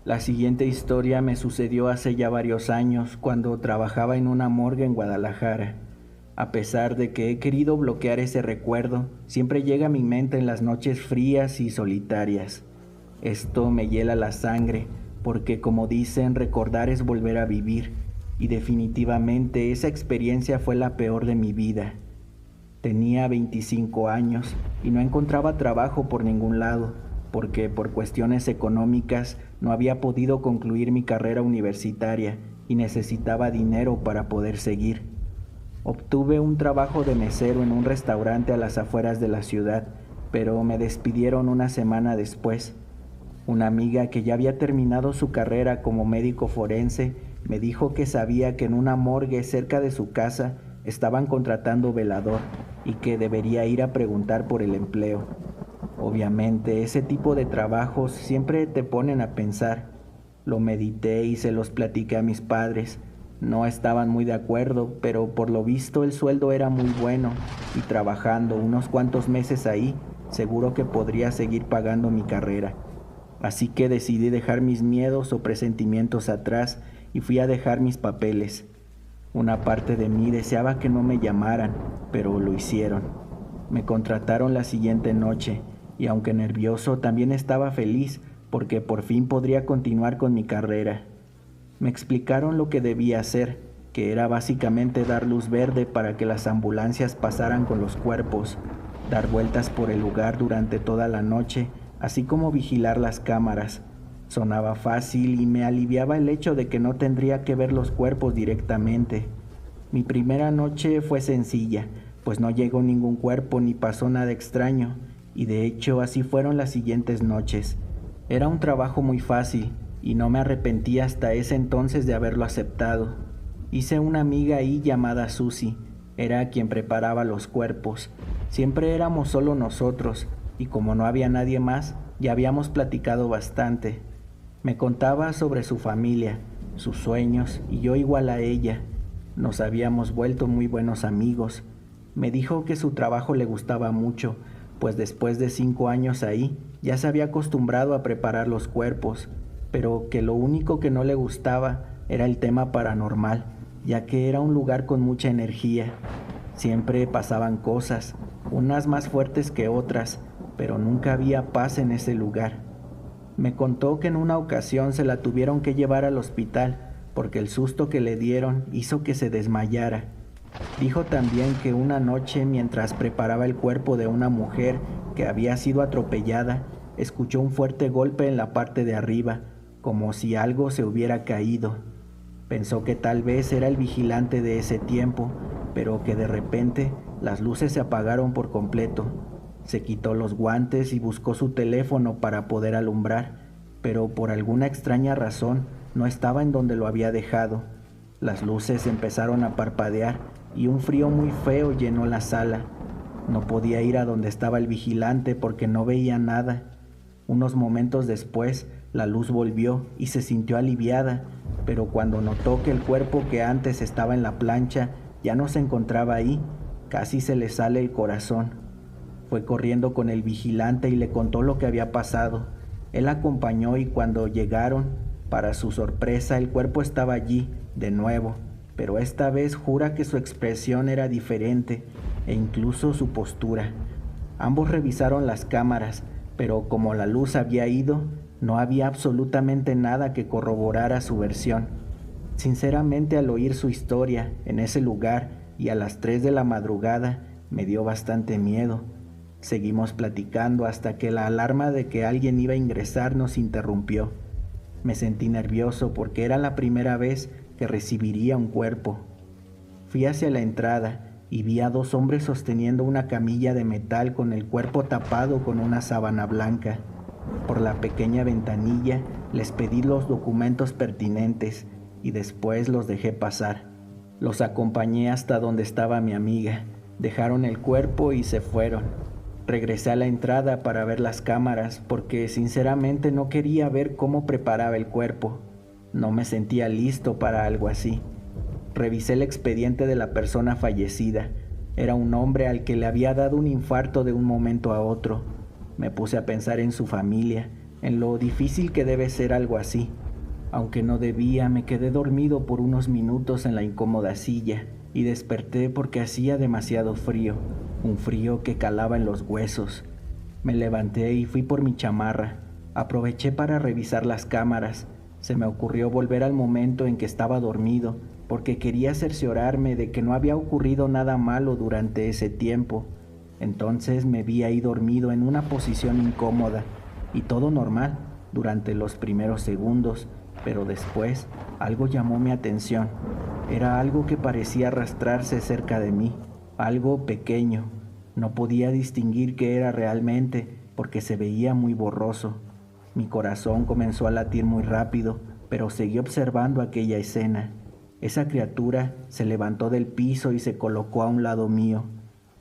La siguiente historia me sucedió hace ya varios años, cuando trabajaba en una morgue en Guadalajara. A pesar de que he querido bloquear ese recuerdo, siempre llega a mi mente en las noches frías y solitarias. Esto me hiela la sangre, porque como dicen, recordar es volver a vivir, y definitivamente esa experiencia fue la peor de mi vida. Tenía 25 años y no encontraba trabajo por ningún lado, porque por cuestiones económicas no había podido concluir mi carrera universitaria y necesitaba dinero para poder seguir. Obtuve un trabajo de mesero en un restaurante a las afueras de la ciudad, pero me despidieron una semana después. Una amiga que ya había terminado su carrera como médico forense me dijo que sabía que en una morgue cerca de su casa estaban contratando velador y que debería ir a preguntar por el empleo. Obviamente, ese tipo de trabajos siempre te ponen a pensar. Lo medité y se los platiqué a mis padres. No estaban muy de acuerdo, pero por lo visto el sueldo era muy bueno y trabajando unos cuantos meses ahí, seguro que podría seguir pagando mi carrera. Así que decidí dejar mis miedos o presentimientos atrás y fui a dejar mis papeles. Una parte de mí deseaba que no me llamaran, pero lo hicieron. Me contrataron la siguiente noche y aunque nervioso también estaba feliz porque por fin podría continuar con mi carrera. Me explicaron lo que debía hacer, que era básicamente dar luz verde para que las ambulancias pasaran con los cuerpos, dar vueltas por el lugar durante toda la noche, así como vigilar las cámaras. Sonaba fácil y me aliviaba el hecho de que no tendría que ver los cuerpos directamente. Mi primera noche fue sencilla, pues no llegó ningún cuerpo ni pasó nada extraño, y de hecho así fueron las siguientes noches. Era un trabajo muy fácil, y no me arrepentí hasta ese entonces de haberlo aceptado. Hice una amiga ahí llamada Susie, era quien preparaba los cuerpos. Siempre éramos solo nosotros, y como no había nadie más, ya habíamos platicado bastante. Me contaba sobre su familia, sus sueños, y yo igual a ella. Nos habíamos vuelto muy buenos amigos. Me dijo que su trabajo le gustaba mucho, pues después de 5 años ahí, ya se había acostumbrado a preparar los cuerpos, pero que lo único que no le gustaba era el tema paranormal, ya que era un lugar con mucha energía. Siempre pasaban cosas, unas más fuertes que otras, pero nunca había paz en ese lugar. Me contó que en una ocasión se la tuvieron que llevar al hospital porque el susto que le dieron hizo que se desmayara. Dijo también que una noche, mientras preparaba el cuerpo de una mujer que había sido atropellada, escuchó un fuerte golpe en la parte de arriba, como si algo se hubiera caído. Pensó que tal vez era el vigilante de ese tiempo, pero que de repente las luces se apagaron por completo. Se quitó los guantes y buscó su teléfono para poder alumbrar, pero por alguna extraña razón no estaba en donde lo había dejado. Las luces empezaron a parpadear y un frío muy feo llenó la sala. No podía ir a donde estaba el vigilante porque no veía nada. Unos momentos después, la luz volvió y se sintió aliviada, pero cuando notó que el cuerpo que antes estaba en la plancha ya no se encontraba ahí, casi se le sale el corazón. Fue corriendo con el vigilante y le contó lo que había pasado. Él acompañó y cuando llegaron, para su sorpresa, el cuerpo estaba allí, de nuevo, pero esta vez jura que su expresión era diferente e incluso su postura. Ambos revisaron las cámaras, pero como la luz había ido, no había absolutamente nada que corroborara su versión. Sinceramente, al oír su historia en ese lugar y a las 3 de la madrugada, me dio bastante miedo. Seguimos platicando hasta que la alarma de que alguien iba a ingresar nos interrumpió. Me sentí nervioso porque era la primera vez que recibiría un cuerpo. Fui hacia la entrada y vi a 2 hombres sosteniendo una camilla de metal con el cuerpo tapado con una sábana blanca. Por la pequeña ventanilla les pedí los documentos pertinentes y después los dejé pasar. Los acompañé hasta donde estaba mi amiga. Dejaron el cuerpo y se fueron. Regresé a la entrada para ver las cámaras porque sinceramente no quería ver cómo preparaba el cuerpo. No me sentía listo para algo así. Revisé el expediente de la persona fallecida. Era un hombre al que le había dado un infarto de un momento a otro. Me puse a pensar en su familia, en lo difícil que debe ser algo así. Aunque no debía, me quedé dormido por unos minutos en la incómoda silla y desperté porque hacía demasiado frío, un frío que calaba en los huesos. Me levanté y fui por mi chamarra. Aproveché para revisar las cámaras. Se me ocurrió volver al momento en que estaba dormido, porque quería cerciorarme de que no había ocurrido nada malo durante ese tiempo. Entonces me vi ahí dormido en una posición incómoda, y todo normal durante los primeros segundos, pero después algo llamó mi atención. Era algo que parecía arrastrarse cerca de mí, algo pequeño. No podía distinguir qué era realmente porque se veía muy borroso. Mi corazón comenzó a latir muy rápido, pero seguí observando aquella escena. Esa criatura se levantó del piso y se colocó a un lado mío.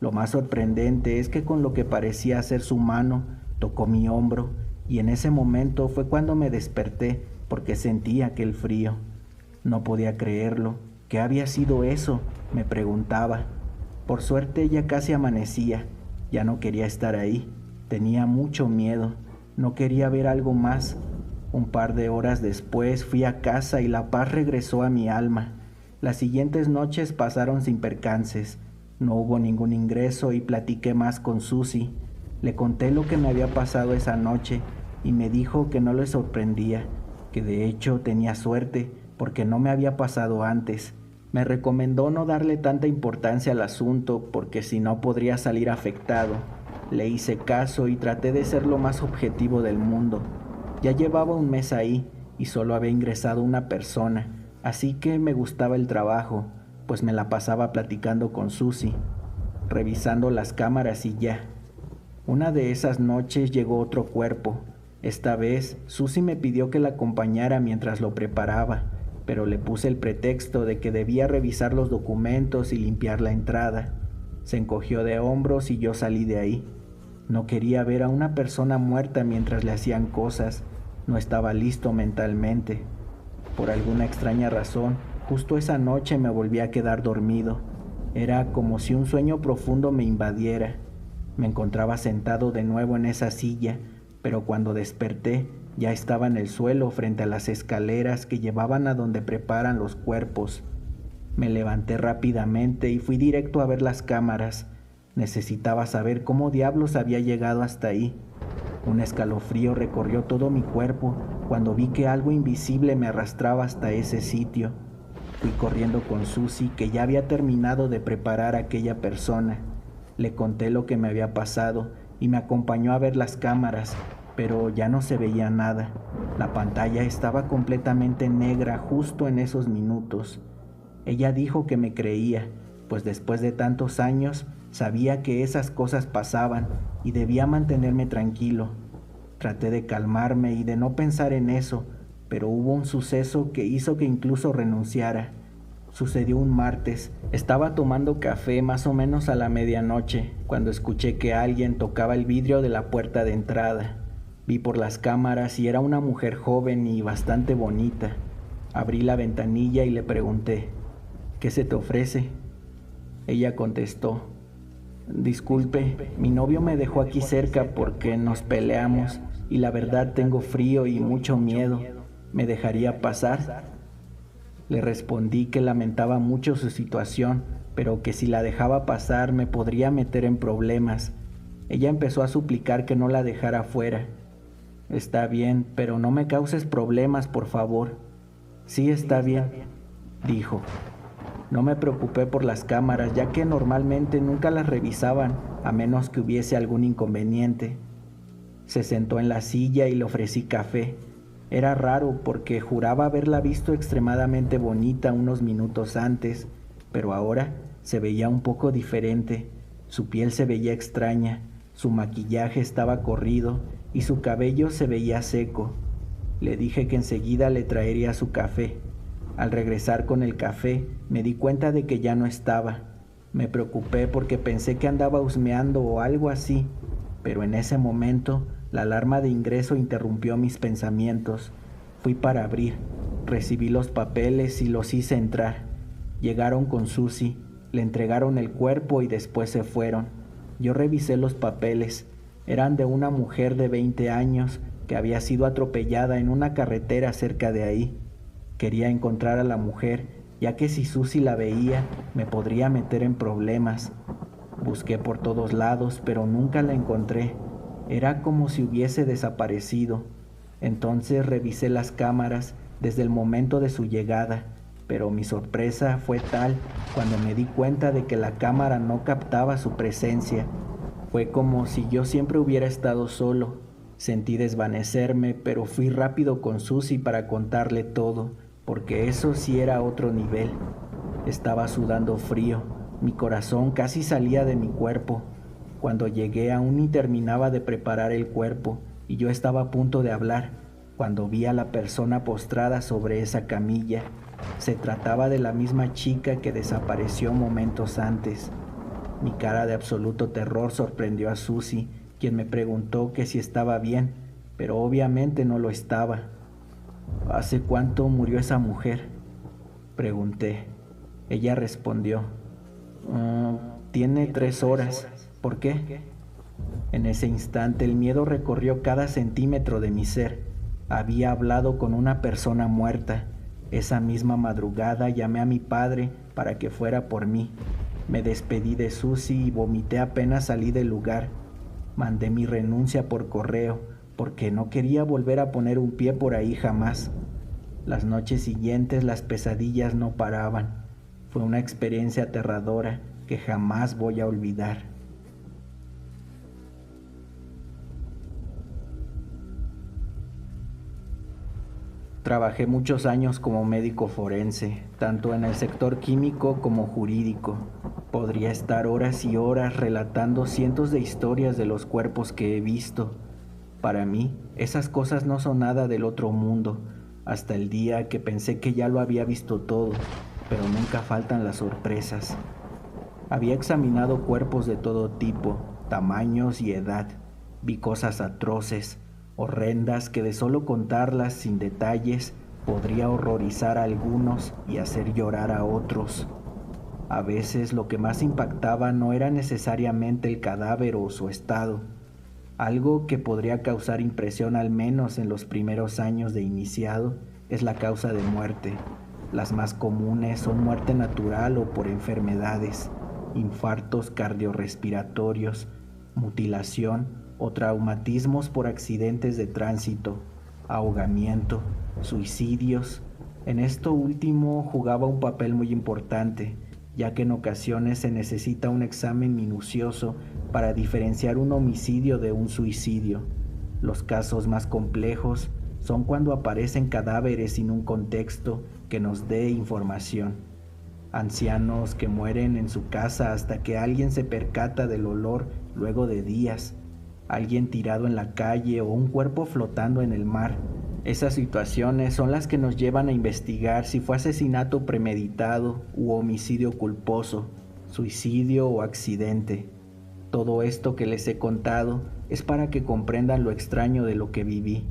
Lo más sorprendente es que con lo que parecía ser su mano, tocó mi hombro, y en ese momento fue cuando me desperté porque sentí aquel frío. No podía creerlo. ¿Qué había sido eso?, me preguntaba. Por suerte ya casi amanecía. Ya no quería estar ahí. Tenía mucho miedo. No quería ver algo más. Un par de horas después fui a casa y la paz regresó a mi alma. Las siguientes noches pasaron sin percances. No hubo ningún ingreso y platiqué más con Susie. Le conté lo que me había pasado esa noche y me dijo que no le sorprendía, que de hecho tenía suerte porque no me había pasado antes. Me recomendó no darle tanta importancia al asunto porque si no podría salir afectado. Le hice caso y traté de ser lo más objetivo del mundo. Ya llevaba un mes ahí y solo había ingresado una persona, así que me gustaba el trabajo, pues me la pasaba platicando con Susie, revisando las cámaras y ya. Una de esas noches llegó otro cuerpo. Esta vez Susie me pidió que la acompañara mientras lo preparaba, pero le puse el pretexto de que debía revisar los documentos y limpiar la entrada. Se encogió de hombros y yo salí de ahí. No quería ver a una persona muerta mientras le hacían cosas. No estaba listo mentalmente. Por alguna extraña razón, justo esa noche me volví a quedar dormido. Era como si un sueño profundo me invadiera. Me encontraba sentado de nuevo en esa silla, pero cuando desperté ya estaba en el suelo frente a las escaleras que llevaban a donde preparan los cuerpos. Me levanté rápidamente y fui directo a ver las cámaras. Necesitaba saber cómo diablos había llegado hasta ahí. Un escalofrío recorrió todo mi cuerpo cuando vi que algo invisible me arrastraba hasta ese sitio. Fui corriendo con Susie, que ya había terminado de preparar a aquella persona. Le conté lo que me había pasado y me acompañó a ver las cámaras, pero ya no se veía nada. La pantalla estaba completamente negra justo en esos minutos. Ella dijo que me creía, pues después de tantos años sabía que esas cosas pasaban y debía mantenerme tranquilo. Traté de calmarme y de no pensar en eso, pero hubo un suceso que hizo que incluso renunciara. Sucedió un martes. Estaba tomando café más o menos a la medianoche, cuando escuché que alguien tocaba el vidrio de la puerta de entrada. Vi por las cámaras y era una mujer joven y bastante bonita. Abrí la ventanilla y le pregunté, ¿qué se te ofrece? Ella contestó, disculpe, mi novio me dejó aquí cerca porque nos peleamos y la verdad tengo frío y mucho miedo. ¿Me dejaría pasar? Le respondí que lamentaba mucho su situación, pero que si la dejaba pasar me podría meter en problemas. Ella empezó a suplicar que no la dejara fuera. Está bien, pero no me causes problemas, por favor. Sí, está bien, dijo. No me preocupé por las cámaras, ya que normalmente nunca las revisaban, a menos que hubiese algún inconveniente. Se sentó en la silla y le ofrecí café. Era raro porque juraba haberla visto extremadamente bonita unos minutos antes, pero ahora se veía un poco diferente. Su piel se veía extraña, su maquillaje estaba corrido y su cabello se veía seco. Le dije que enseguida le traería su café. Al regresar con el café, me di cuenta de que ya no estaba. Me preocupé porque pensé que andaba husmeando o algo así, pero en ese momento la alarma de ingreso interrumpió mis pensamientos. Fui para abrir, recibí los papeles y los hice entrar. Llegaron con Susie, le entregaron el cuerpo y después se fueron. Yo revisé los papeles. Eran de una mujer de 20 años que había sido atropellada en una carretera cerca de ahí. Quería encontrar a la mujer, ya que si Susie la veía, me podría meter en problemas. Busqué por todos lados, pero nunca la encontré. Era como si hubiese desaparecido. Entonces revisé las cámaras desde el momento de su llegada, pero mi sorpresa fue tal cuando me di cuenta de que la cámara no captaba su presencia. Fue como si yo siempre hubiera estado solo. Sentí desvanecerme, pero fui rápido con Susie para contarle todo, porque eso sí era otro nivel. Estaba sudando frío, mi corazón casi salía de mi cuerpo. Cuando llegué aún ni terminaba de preparar el cuerpo y yo estaba a punto de hablar, cuando vi a la persona postrada sobre esa camilla. Se trataba de la misma chica que desapareció momentos antes. Mi cara de absoluto terror sorprendió a Susie, quien me preguntó que si estaba bien, pero obviamente no lo estaba. ¿Hace cuánto murió esa mujer?, pregunté. Ella respondió, tiene 3 horas. ¿Por qué? En ese instante el miedo recorrió cada centímetro de mi ser. Había hablado con una persona muerta. Esa misma madrugada llamé a mi padre para que fuera por mí. Me despedí de Susie y vomité apenas salí del lugar. Mandé mi renuncia por correo, porque no quería volver a poner un pie por ahí jamás. Las noches siguientes las pesadillas no paraban. Fue una experiencia aterradora que jamás voy a olvidar. Trabajé muchos años como médico forense, tanto en el sector químico como jurídico. Podría estar horas y horas relatando cientos de historias de los cuerpos que he visto. Para mí, esas cosas no son nada del otro mundo, hasta el día que pensé que ya lo había visto todo, pero nunca faltan las sorpresas. Había examinado cuerpos de todo tipo, tamaños y edad. Vi cosas atroces, horrendas que de solo contarlas sin detalles podría horrorizar a algunos y hacer llorar a otros. A veces lo que más impactaba no era necesariamente el cadáver o su estado, algo que podría causar impresión al menos en los primeros años de iniciado es la causa de muerte. Las más comunes son muerte natural o por enfermedades, infartos cardiorrespiratorios, mutilación o traumatismos por accidentes de tránsito, ahogamiento, suicidios. En esto último jugaba un papel muy importante, ya que en ocasiones se necesita un examen minucioso para diferenciar un homicidio de un suicidio. Los casos más complejos son cuando aparecen cadáveres sin un contexto que nos dé información. Ancianos que mueren en su casa hasta que alguien se percata del olor luego de días, alguien tirado en la calle o un cuerpo flotando en el mar. Esas situaciones son las que nos llevan a investigar si fue asesinato premeditado u homicidio culposo, suicidio o accidente. Todo esto que les he contado es para que comprendan lo extraño de lo que viví.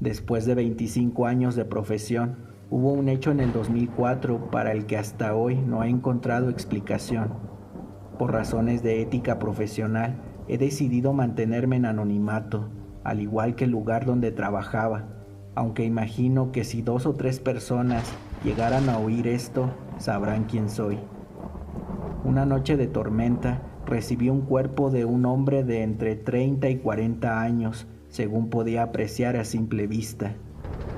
Después de 25 años de profesión, hubo un hecho en el 2004 para el que hasta hoy no he encontrado explicación. Por razones de ética profesional, he decidido mantenerme en anonimato, al igual que el lugar donde trabajaba, aunque imagino que si 2 o 3 personas llegaran a oír esto, sabrán quién soy. Una noche de tormenta, recibí un cuerpo de un hombre de entre 30 y 40 años, según podía apreciar a simple vista.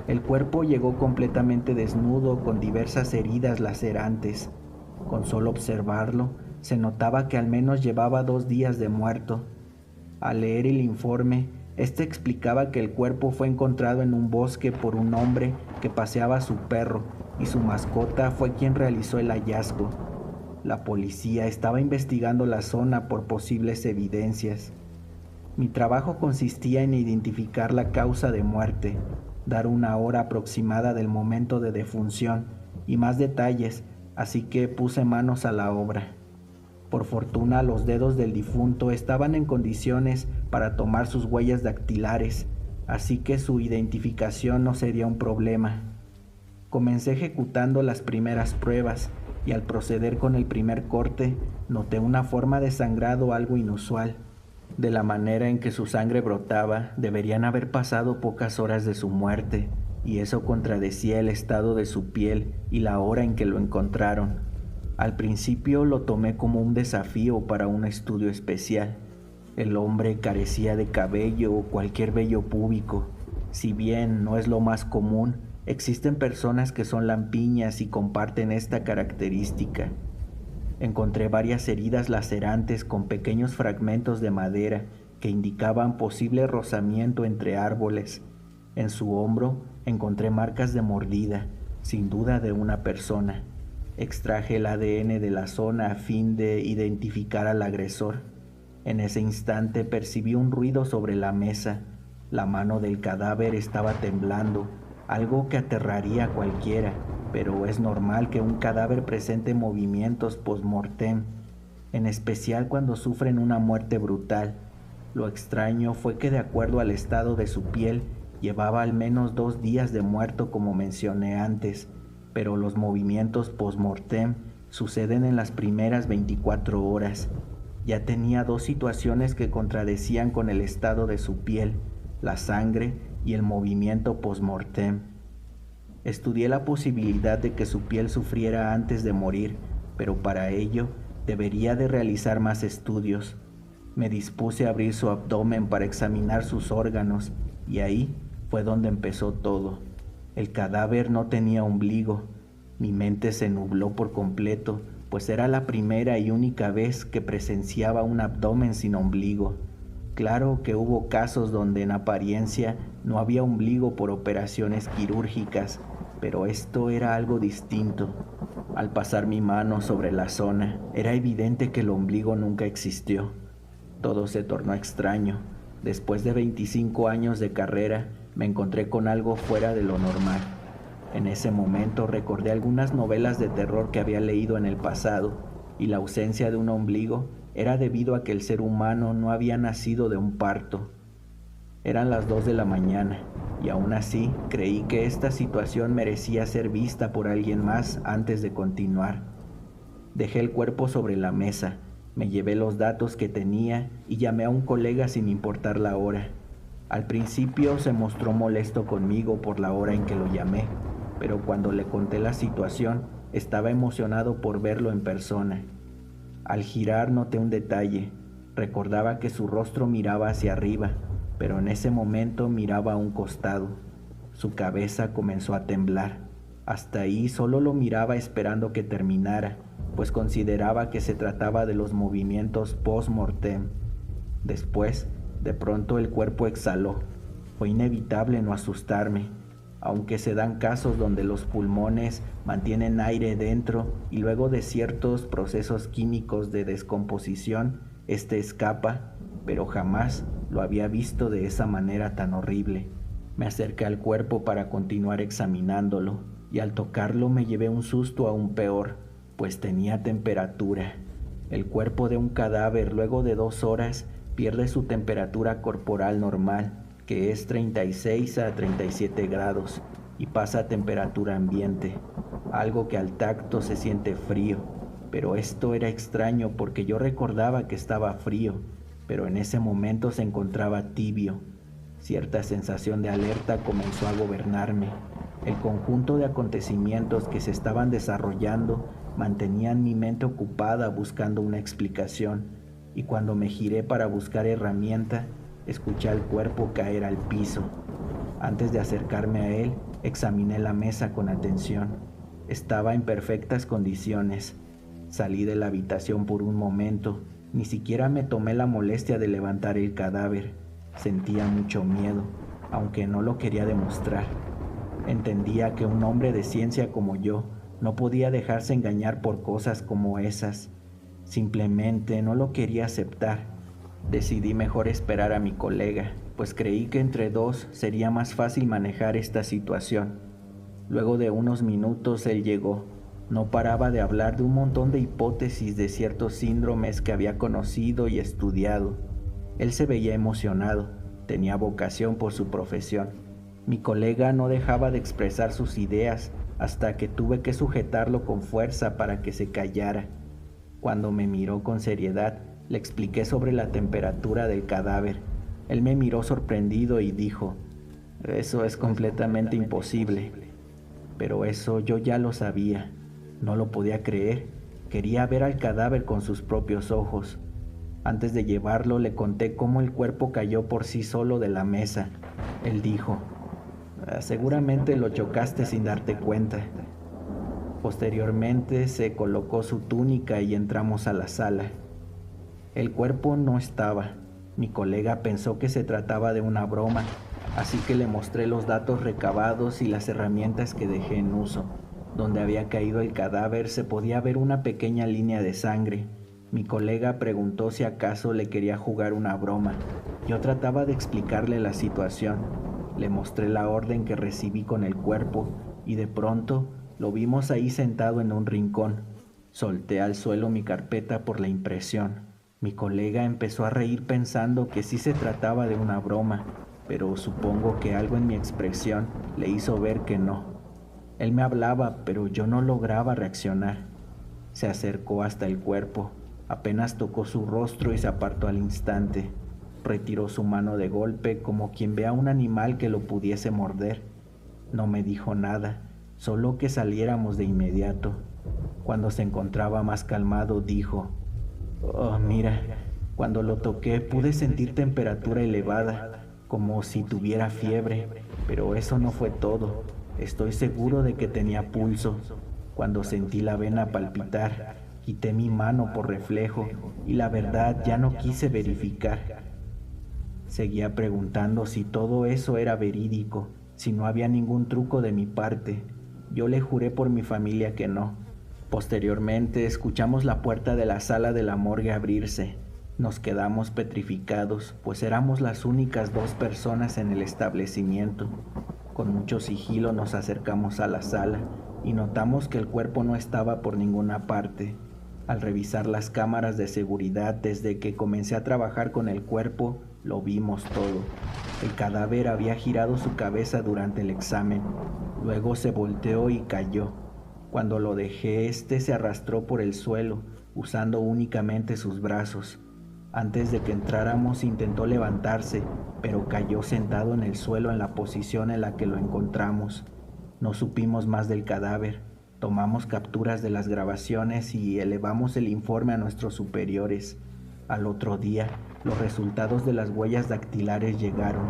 El cuerpo llegó completamente desnudo con diversas heridas lacerantes. Con solo observarlo, se notaba que al menos llevaba 2 días de muerto. Al leer el informe, este explicaba que el cuerpo fue encontrado en un bosque por un hombre que paseaba a su perro y su mascota fue quien realizó el hallazgo. La policía estaba investigando la zona por posibles evidencias. Mi trabajo consistía en identificar la causa de muerte, dar una hora aproximada del momento de defunción y más detalles, así que puse manos a la obra. Por fortuna, los dedos del difunto estaban en condiciones para tomar sus huellas dactilares, así que su identificación no sería un problema. Comencé ejecutando las primeras pruebas y al proceder con el primer corte, noté una forma de sangrado algo inusual. De la manera en que su sangre brotaba, deberían haber pasado pocas horas de su muerte, y eso contradecía el estado de su piel y la hora en que lo encontraron. Al principio lo tomé como un desafío para un estudio especial. El hombre carecía de cabello o cualquier vello púbico. Si bien no es lo más común, existen personas que son lampiñas y comparten esta característica. Encontré varias heridas lacerantes con pequeños fragmentos de madera que indicaban posible rozamiento entre árboles. En su hombro encontré marcas de mordida, sin duda de una persona. Extraje el ADN de la zona a fin de identificar al agresor. En ese instante percibí un ruido sobre la mesa. La mano del cadáver estaba temblando, algo que aterraría a cualquiera, pero es normal que un cadáver presente movimientos post-mortem, en especial cuando sufren una muerte brutal. Lo extraño fue que de acuerdo al estado de su piel, llevaba al menos 2 días de muerto como mencioné antes, pero los movimientos post-mortem suceden en las primeras 24 horas. Ya tenía 2 situaciones que contradecían con el estado de su piel, la sangre y el movimiento post-mortem. Estudié la posibilidad de que su piel sufriera antes de morir, pero para ello debería de realizar más estudios. Me dispuse a abrir su abdomen para examinar sus órganos, y ahí fue donde empezó todo. El cadáver no tenía ombligo. Mi mente se nubló por completo, pues era la primera y única vez que presenciaba un abdomen sin ombligo. Claro que hubo casos donde en apariencia no había ombligo por operaciones quirúrgicas, pero esto era algo distinto. Al pasar mi mano sobre la zona, era evidente que el ombligo nunca existió. Todo se tornó extraño. Después de 25 años de carrera, me encontré con algo fuera de lo normal. En ese momento recordé algunas novelas de terror que había leído en el pasado, y la ausencia de un ombligo era debido a que el ser humano no había nacido de un parto. Eran las 2 de la mañana, y aún así creí que esta situación merecía ser vista por alguien más antes de continuar. Dejé el cuerpo sobre la mesa, me llevé los datos que tenía y llamé a un colega sin importar la hora. Al principio se mostró molesto conmigo por la hora en que lo llamé, pero cuando le conté la situación, estaba emocionado por verlo en persona. Al girar noté un detalle. Recordaba que su rostro miraba hacia arriba, pero en ese momento miraba a un costado. Su cabeza comenzó a temblar. Hasta ahí solo lo miraba esperando que terminara, pues consideraba que se trataba de los movimientos post-mortem. Después, de pronto el cuerpo exhaló. Fue inevitable no asustarme, aunque se dan casos donde los pulmones mantienen aire dentro y luego de ciertos procesos químicos de descomposición, este escapa, pero jamás lo había visto de esa manera tan horrible. Me acerqué al cuerpo para continuar examinándolo, y al tocarlo me llevé un susto aún peor, pues tenía temperatura. El cuerpo de un cadáver luego de 2 horas pierde su temperatura corporal normal, que es 36 a 37 grados, y pasa a temperatura ambiente, algo que al tacto se siente frío, pero esto era extraño porque yo recordaba que estaba frío, pero en ese momento se encontraba tibio. Cierta sensación de alerta comenzó a gobernarme. El conjunto de acontecimientos que se estaban desarrollando mantenían mi mente ocupada buscando una explicación, y cuando me giré para buscar herramienta, escuché al cuerpo caer al piso. Antes de acercarme a él, examiné la mesa con atención. Estaba en perfectas condiciones. Salí de la habitación por un momento. Ni siquiera me tomé la molestia de levantar el cadáver. Sentía mucho miedo, aunque no lo quería demostrar. Entendía que un hombre de ciencia como yo no podía dejarse engañar por cosas como esas. Simplemente no lo quería aceptar. Decidí mejor esperar a mi colega, pues creí que entre 2 sería más fácil manejar esta situación. Luego de unos minutos él llegó. No paraba de hablar de un montón de hipótesis de ciertos síndromes que había conocido y estudiado. Él se veía emocionado, tenía vocación por su profesión. Mi colega no dejaba de expresar sus ideas hasta que tuve que sujetarlo con fuerza para que se callara. Cuando me miró con seriedad, Le expliqué sobre la temperatura del cadáver. Él me miró sorprendido y dijo, eso es completamente imposible. Pero eso yo ya lo sabía. No lo podía creer. Quería ver al cadáver con sus propios ojos. Antes de llevarlo le conté cómo el cuerpo cayó por sí solo de la mesa. Él dijo, seguramente lo chocaste sin darte cuenta. Posteriormente se colocó su túnica y entramos a la sala. El cuerpo no estaba. Mi colega pensó que se trataba de una broma, así que le mostré los datos recabados y las herramientas que dejé en uso. Donde había caído el cadáver se podía ver una pequeña línea de sangre. Mi colega preguntó si acaso le quería jugar una broma. Yo trataba de explicarle la situación. Le mostré la orden que recibí con el cuerpo y de pronto lo vimos ahí sentado en un rincón. Solté al suelo mi carpeta por la impresión. Mi colega empezó a reír pensando que sí se trataba de una broma, pero supongo que algo en mi expresión le hizo ver que no. Él me hablaba, pero yo no lograba reaccionar. Se acercó hasta el cuerpo, apenas tocó su rostro y se apartó al instante. Retiró su mano de golpe como quien ve a un animal que lo pudiese morder. No me dijo nada, solo que saliéramos de inmediato. Cuando se encontraba más calmado dijo, oh, mira, cuando lo toqué pude sentir temperatura elevada, como si tuviera fiebre, pero eso no fue todo. Estoy seguro de que tenía pulso. Cuando sentí la vena palpitar, quité mi mano por reflejo y la verdad ya no quise verificar. Seguía preguntando si todo eso era verídico, si no había ningún truco de mi parte. Yo le juré por mi familia que no. Posteriormente escuchamos la puerta de la sala de la morgue abrirse. Nos quedamos petrificados, pues éramos las únicas 2 personas en el establecimiento. Con mucho sigilo nos acercamos a la sala y notamos que el cuerpo no estaba por ninguna parte. Al revisar las cámaras de seguridad desde que comencé a trabajar con el cuerpo, lo vimos todo. El cadáver había girado su cabeza durante el examen, luego se volteó y cayó. Cuando lo dejé, este se arrastró por el suelo, usando únicamente sus brazos. Antes de que entráramos intentó levantarse, pero cayó sentado en el suelo en la posición en la que lo encontramos. No supimos más del cadáver. Tomamos capturas de las grabaciones y elevamos el informe a nuestros superiores. Al otro día, los resultados de las huellas dactilares llegaron.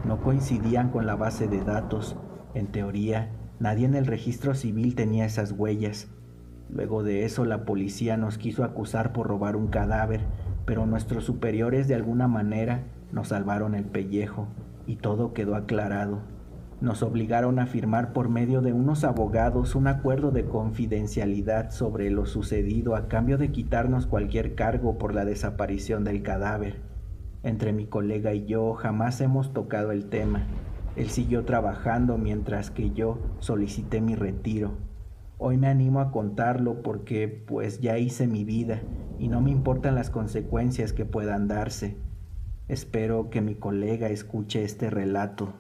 No coincidían con la base de datos. En teoría, nadie en el registro civil tenía esas huellas. Luego de eso, la policía nos quiso acusar por robar un cadáver, pero nuestros superiores de alguna manera nos salvaron el pellejo y todo quedó aclarado. Nos obligaron a firmar por medio de unos abogados un acuerdo de confidencialidad sobre lo sucedido a cambio de quitarnos cualquier cargo por la desaparición del cadáver. Entre mi colega y yo jamás hemos tocado el tema. Él siguió trabajando mientras que yo solicité mi retiro. Hoy me animo a contarlo porque pues ya hice mi vida y no me importan las consecuencias que puedan darse. Espero que mi colega escuche este relato.